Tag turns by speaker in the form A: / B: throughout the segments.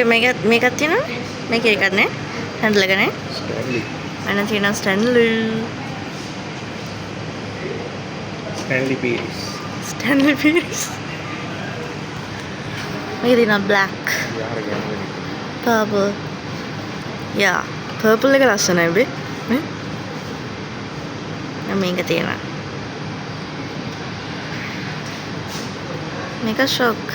A: මේකත් තියෙනවනේ. මේකේ එකක් නේ. හැන්ඩල් එක නේ.
B: ස්ටැන්ලි.
A: අන්න තියෙනවා ස්ටැන්ලි.
B: ස්ටැන්ලි පීරිස්.
A: ස්ටැන්ලි පීරිස්. මේක තියෙනවා black. purple. Yeah. purple එක ලස්සනයි බේ. නේ? මේක තියෙනවා. මේක ෂොක්.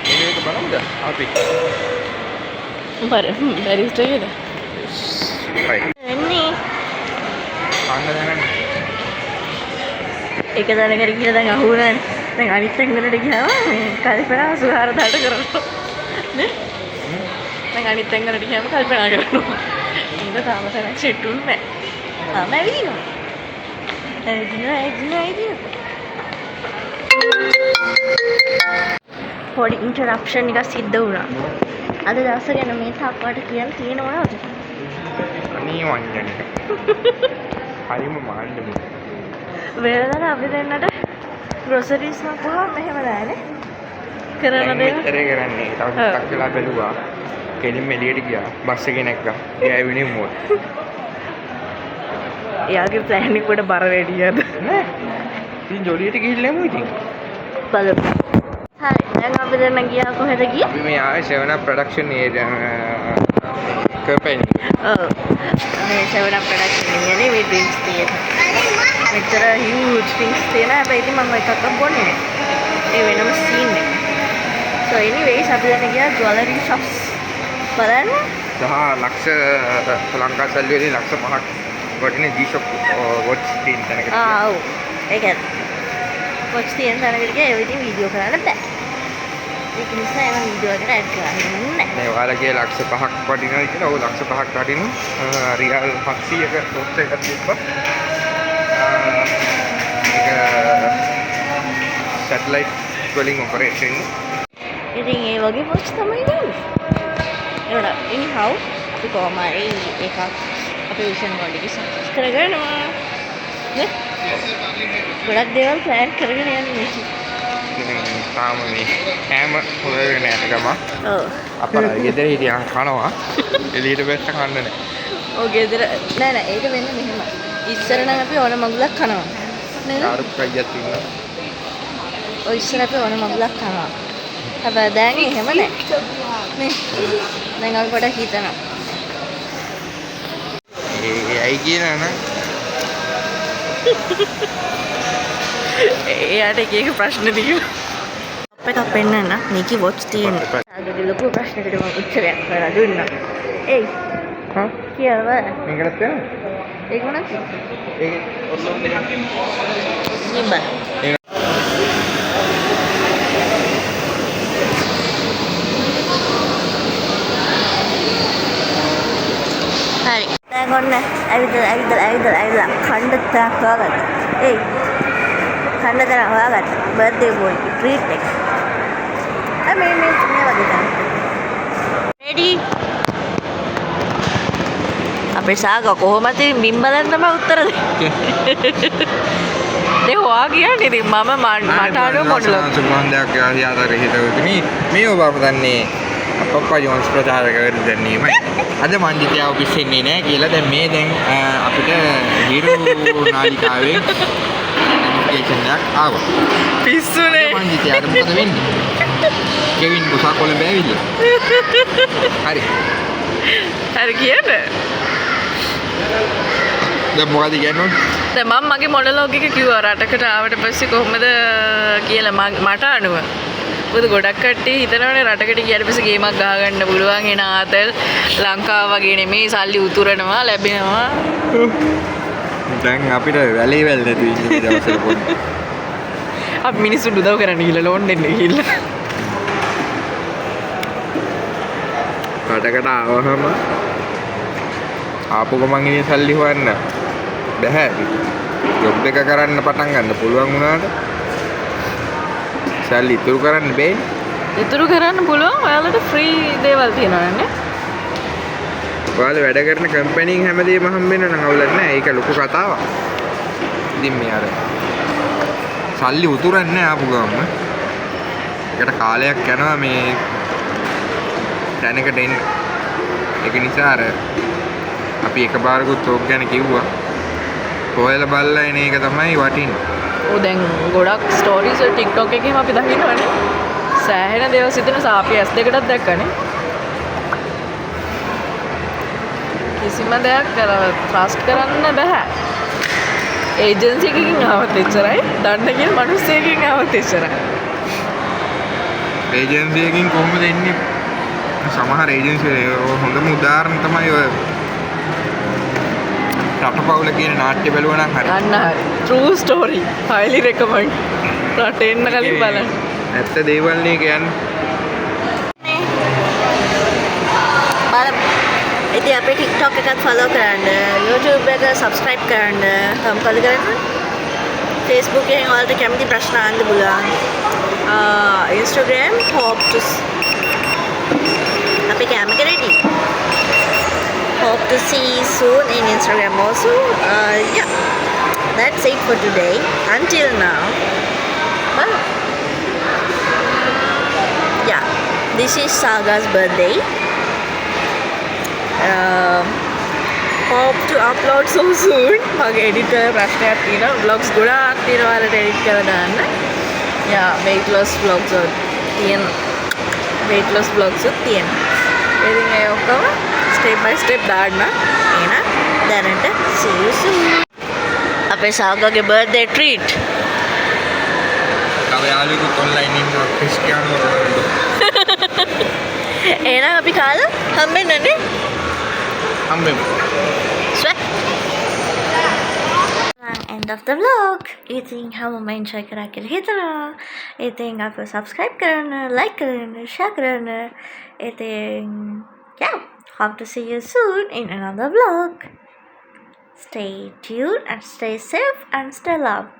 B: මේක බලමුද? අපි.
A: බැරිස්ට් එකේද?
B: right.
A: එන්නේ.
B: අන්න දැනගන්න.
A: එක දැනකට කියලා දැන් අහුවනනේ. දැන් අනිත් තැන්වලට ගියාම මේ කල්පනා 84000ට කරනවා. නේ? දැන් අනිත් තැන්වලට ගියාම කල්පනා කරනවා. ඒක තාම තැනක් සෙට් වුනේ නැහැ. තාම ඇවිදිනවා. ඇවිදිනවා. පොඩි ඉන්ටරප්ෂන් එකක් සිද්ධ වුණා. අද දවස ගැන මේ තාක්කට කියන්න තියෙන මොනවද?
B: අනේ වංජනික. හරිම මාන්නම.
A: වෙනදට අපි දෙන්නට ග්‍රොසරිස් මකුවා මෙහෙම නෑනේ. කරන දේ.
B: මෙතරේ කරන්නේ. තව ටිකක් වෙලා බැලුවා. කෙලින්ම එළියට ගියා. බස් එකේ නැග්ගා. ඒ ඇවිනේ මොකද?
A: එයාගේ ප්ලෑන් එක වල බර වැඩියද?
B: නෑ. ඉතින් ජොලියට ගිහිල්ලා යමු ඉතින්.
A: බලමු. හරි. දැන් අපි දෙන්න ගියා කොහෙද ගියේ?
B: අපි මේ ආවේ සෙවන ප්‍රොඩක්ෂන් කම්පැනි.
A: ඔව්. මේ සෙවන ප්‍රොඩක්ෂන් එකනේ මේ ඩ්‍රින්ක්ස් තියෙන. මෙතර හියුජ් ඩ්‍රින්ක්ස් තියෙන හැබැයි ඉතින් මම එකක් බොන්නේ නෑ. ඒ වෙනම සීන් එක. So anyways අපි දැන් ගියා ජුවලරි shops. බලන්න.
B: 10 ලක්ෂ ලංකා සල්ලි වලින් ලක්ෂ 5ක් වටින G-Shock watch තියෙන තැනකට.
A: ඔව්. ඒකත්. watch තියෙන තැනකට ගියා ඒ විදිහින් වීඩියෝ කරන්න බෑ. ඒක නිසා එන වීඩියෝ එකට ඇඩ් කරන්නේ නැහැ.
B: මේ ඔයාලගේ ලක්ෂ 5ක් වටිනවා කියලා. ඔව් ලක්ෂ 5ක් වටින රියල් 700ක watch එකක් තිබ්බා. ඒක සැටලයිට් වලින් ඔපරේට් වෙන්නේ.
A: ඉතින් ඒ වගේ watch තමයි දෙන්නේ. ඒකට anyhow අපි කොහමයි එකක් අපේ විෂන් වලට සක්සස් කරගන්නවා. නේ? ගොඩක් දේවල් ප්ලෑන් කරගෙන යන්නේ.
B: තාම මේ හැම හොයගෙන යන ගම.
A: ඔව්.
B: අපරා ගෙදර හිටියන් කනවා. එළියට බැස්ස කන්න නැහැ.
A: ඔව් ගෙදර නෑ ඒක වෙන්නේ මෙහෙම. ඉස්සර නම් අපි ඕන මගුලක් කනවා. නේද?
B: ආරුප් කයියක් තියෙනවා.
A: ඔය ඉස්සර අපි ඕන මගුලක් කනවා. හැබැයි දැන් එහෙම නෑ. නේ? දැන් අපි පොඩක් හිතනවා.
B: ඇයි කියනවා නම්
A: එයාට එක එක ප්‍රශ්න තියෙනවා. අපිට පෙන්නන්න මේකේ watch තියෙනවා. ආගේ ලොකු ප්‍රශ්නකට මම උත්තරයක් හොයලා දුන්නා. ඒයි.
B: හා
A: කියලා.
B: මේකට තියෙනවා.
A: ඒක මොනවද?
B: ඒක ඔස්ලෝන් දෙකක්.
A: නිබ්බා. හරි. දැන් ඔන්න ඇවිදලා ඛණ්ඩතයක් හොයාගත්තා. ඒයි. ඛණ්ඩතයක් හොයාගත්තා. බර්ත්ඩේ බෝයි ට්‍රීට් එක. මේ වගේ තමයි. රෙඩි? අපේ සාගා කොහොමද මින් බලන් තමයි උත්තර දෙන්නේ. ඒ හොයා කියන්නේ ඉතින් මම මට අර මොඩල
B: සුමන්දයක් යාතර හිතුවේ මේ ඔබ දන්නේ අප්පා ජෝන්ස් ප්‍රචාරක වෙන්නේ අද මන්දිතියාව පිස්සෙන්නේ නැහැ කියලා දැන් මේ දැන් අපිට හිරු නාලිකාවේ නොටිෆිකේෂන් එකක් ආවා.
A: පිස්සුනේ.
B: මන්දිතියාට මොකද වෙන්නේ? කෙවින් කුසා කොළඹ ඇවිල්ලා. හරි.
A: හරි කියන්නේ.
B: දැන් මොකද කියන්නේ?
A: දැන් මම මගේ මොනොලොග් එක කිව්වා රටකට ආවට පස්සේ කොහොමද කියලා මට අනුව. මොකද ගොඩක් කට්ටිය හිතනවානේ රටකට ගියාට පස්සේ ගේමක් ගහගන්න පුළුවන් එන ආතල් ලංකාව වගේ නෙමෙයි සල්ලි උතුරනවා ලැබෙනවා.
B: දැන් අපිට වැලේ වැල් නැති ඉන්නේ දවසට පොඩ්ඩක්.
A: අපි මිනිස්සු උදව් කරන්න ගිහලා ලෝන් දෙන්න ගිහලා.
B: රටකට ආවහම ආපු ගමන් ඉන්නේ සල්ලි හොයන්න බැහැ. ජොබ් එක කරන්න පටන් ගන්න පුළුවන් වුණාට සල්ලි ඉතුරු කරන්න බෑනේ.
A: ඉතුරු කරන්න පුළුවන් ඔයාලට ෆ්‍රී දේවල් තියෙනවා නේ.
B: ඔයාලා වැඩ කරන කම්පැනිෙන් හැමදේම හම්බෙන්න නම් අවුලක් නැහැ. ඒක ලොකු කතාවක්. ඉතින් මේ අර සල්ලි උතුරන්නේ ආපු ගමන් ඒකට කාලයක් යනවා මේ දැනකට එන්න. ඒක නිසා අර අපි එකපාරකුත් ඕක ගැන කිව්වා. හොයලා බලලා එන එක තමයි වටින්නේ.
A: ඔව් දැන් ගොඩක් ස්ටෝරීස් TikTok එකේම අපි දකින්නවනේ. සෑහෙන දේවල් සිදෙන සාපි S2කටත් දැක්කනේ. කිසිම දෙයක් ට්‍රස්ට් කරන්න බෑ. ඒජන්සි එකකින් ආවත් එච්චරයි. දන්න කියන මිනිස්සෙකින් ආවත් එච්චරයි.
B: ඒජන්සි එකකින් කොහොමද එන්නේ? සමහර ඒජන්සි හොඳම උදාහරණ තමයි ඔය රටපවුල කියන නාට්‍ය බැලුවා නම් හරි.
A: අන්න හරි. true story. highly recommend. රට එන්න කලින් බලන්න.
B: ඇත්ත දේවල් නේ කියන්නේ.
A: බලමු. ඉතින් අපේ TikTok එකත් follow කරන්න, YouTube එක subscribe කරන්න, මොකද කරන්නේ? Facebook එකෙන් ඔයාලට කැමති ප්‍රශ්න අහන්න පුළුවන්. Instagram hope to අපේ කැමති ready. Hope to see you soon in Instagram also. Yeah, that's it for today. Until now, well, yeah, this is Saga's birthday. Hope to upload so soon. මගේ edit කරලා ප්‍රශ්නයක් තියෙනවා. vlogs ගොඩාක් තියෙනවා වලට edit කරලා දාන්න. Yeah, weight loss vlogs weight loss vlogs තියෙනවා. ඉතින් ඒ ඔක්කොම step by step දාන්න. එහෙනම් දැනට see you soon. අපේ සාගාගේ birthday treat.
B: තව යාළුවෙකුත් online ඉන්නවා ක්‍රිස්ටියානෝ රොනාල්ඩෝ.
A: එහෙනම් අපි කාලා හම්බෙන්නනේ.
B: හම්බෙමු.
A: End of the vlog. ඉතින් හැමෝම enjoy කරා කියලා හිතනවා. ඉතින් අපිව subscribe කරන්න, like කරන්න, share කරන්න. ඉතින් yeah, hope to see you soon in another vlog. Stay tuned and stay safe and stay loved.